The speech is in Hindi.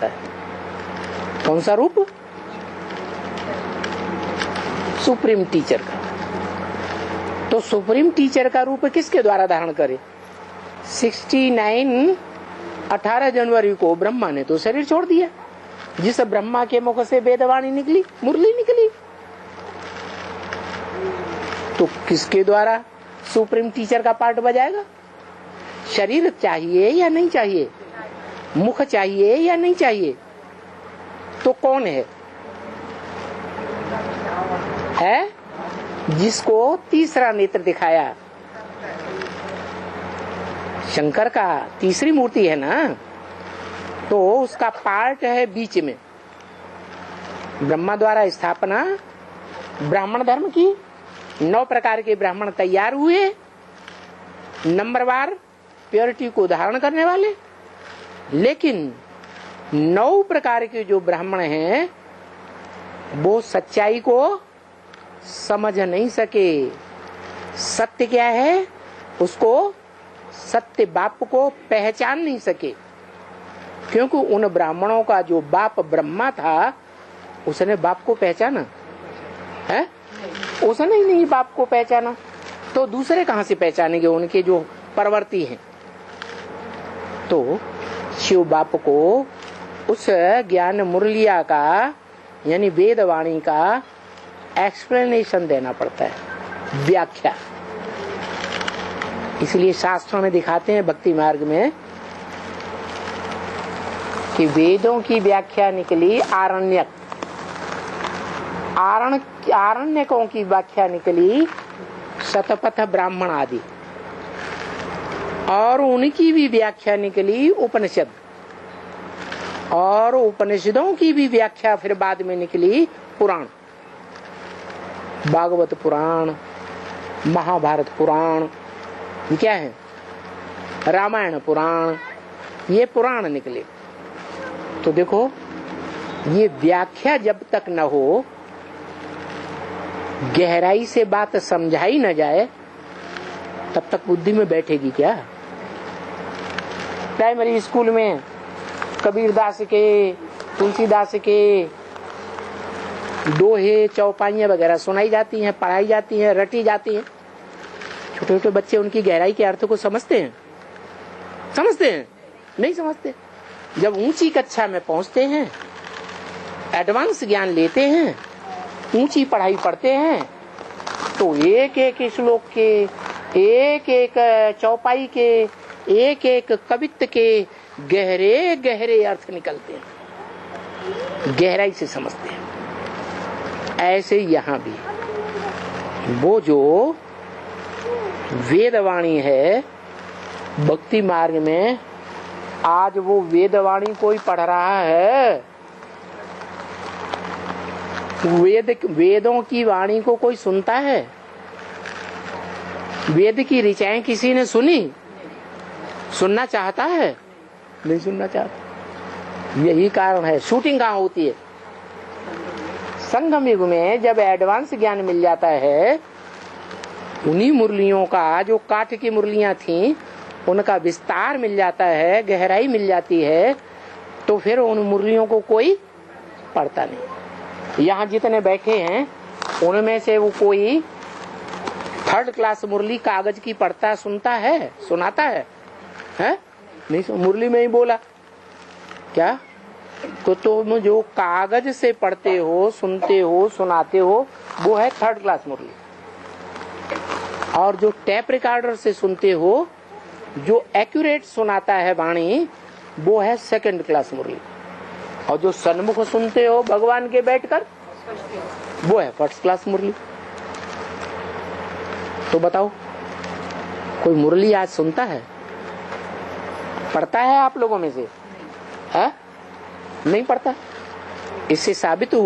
कौन सा रूप? सुप्रीम टीचर का। तो सुप्रीम टीचर का रूप किसके द्वारा धारण करे? 18 जनवरी को ब्रह्मा ने तो शरीर छोड़ दिया, जिस ब्रह्मा के मुख से वेदवाणी निकली, मुरली निकली, तो किसके द्वारा सुप्रीम टीचर का पार्ट बजाएगा? शरीर चाहिए या नहीं चाहिए? मुख चाहिए या नहीं चाहिए? तो कौन है? जिसको तीसरा नेत्र दिखाया, शंकर का तीसरी मूर्ति है ना, तो उसका पार्ट है बीच में। ब्रह्मा द्वारा स्थापना ब्राह्मण धर्म की, 9 प्रकार के ब्राह्मण तैयार हुए, नंबरवार प्योरिटी को धारण करने वाले। लेकिन 9 प्रकार के जो ब्राह्मण हैं वो सच्चाई को समझ नहीं सके। सत्य क्या है उसको, सत्य बाप को पहचान नहीं सके, क्योंकि उन ब्राह्मणों का जो बाप ब्रह्मा था उसने बाप को पहचाना है? उसने ही नहीं बाप को पहचाना, तो दूसरे कहां से पहचानेंगे उनके जो परवर्ती हैं? तो शिव बाप को उस ज्ञान मुरलिया का यानी वेदवाणी का एक्सप्लेनेशन देना पड़ता है, व्याख्या। इसलिए शास्त्रों में दिखाते हैं भक्ति मार्ग में कि वेदों की व्याख्या निकली आरण्यक, आरण्यकों की व्याख्या निकली शतपथ ब्राह्मण आदि, और उनकी भी व्याख्या निकली उपनिषद, और उपनिषदों की भी व्याख्या फिर बाद में निकली पुराण, भागवत पुराण, महाभारत पुराण, ये क्या है, रामायण पुराण, ये पुराण निकले। तो देखो, ये व्याख्या जब तक न हो, गहराई से बात समझाई न जाए, तब तक बुद्धि में बैठेगी क्या? प्राइमरी स्कूल में कबीरदास के, तुलसीदास के दोहे चौपाइयां वगैरह सुनाई जाती हैं, पढ़ाई जाती हैं, रटी जाती हैं। छोटे छोटे बच्चे उनकी गहराई के अर्थ को समझते हैं? समझते हैं? नहीं समझते। जब ऊंची कक्षा में पहुंचते हैं, एडवांस ज्ञान लेते हैं, ऊंची पढ़ाई पढ़ते हैं, तो एक एक श्लोक के, एक एक चौपाई के, एक एक कवित्त के गहरे गहरे अर्थ निकलते हैं, गहराई से समझते हैं। ऐसे यहाँ भी वो जो वेदवाणी है भक्ति मार्ग में, आज वो वेदवाणी कोई पढ़ रहा है? वेदों की वाणी को कोई सुनता है? वेद की ऋचाएं किसी ने सुनी? सुनना चाहता है? नहीं सुनना चाहता। यही कारण है। शूटिंग कहाँ होती है? संगम युग में जब एडवांस ज्ञान मिल जाता है, उन्हीं मुरलियों का, जो काठ की मुरलियां थीं, उनका विस्तार मिल जाता है, गहराई मिल जाती है, तो फिर उन मुरलियों को कोई पढ़ता नहीं। यहाँ जितने बैठे हैं उनमें से वो कोई 3rd क्लास मुरली कागज की पढ़ता सुनता है, सुनाता है? नहीं, मुरली में ही बोला क्या? तो तुम जो कागज से पढ़ते हो, सुनते हो, सुनाते हो, वो है 3rd क्लास मुरली, और जो टेप रिकॉर्डर से सुनते हो, जो एक्यूरेट सुनाता है वाणी, वो है 2nd क्लास मुरली, और जो सन्मुख सुनते हो भगवान के बैठकर, वो है 1st क्लास मुरली। तो बताओ, कोई मुरली आज सुनता है? पढ़ता है आप लोगों में से? है? नहीं पढ़ता। इससे साबित हुआ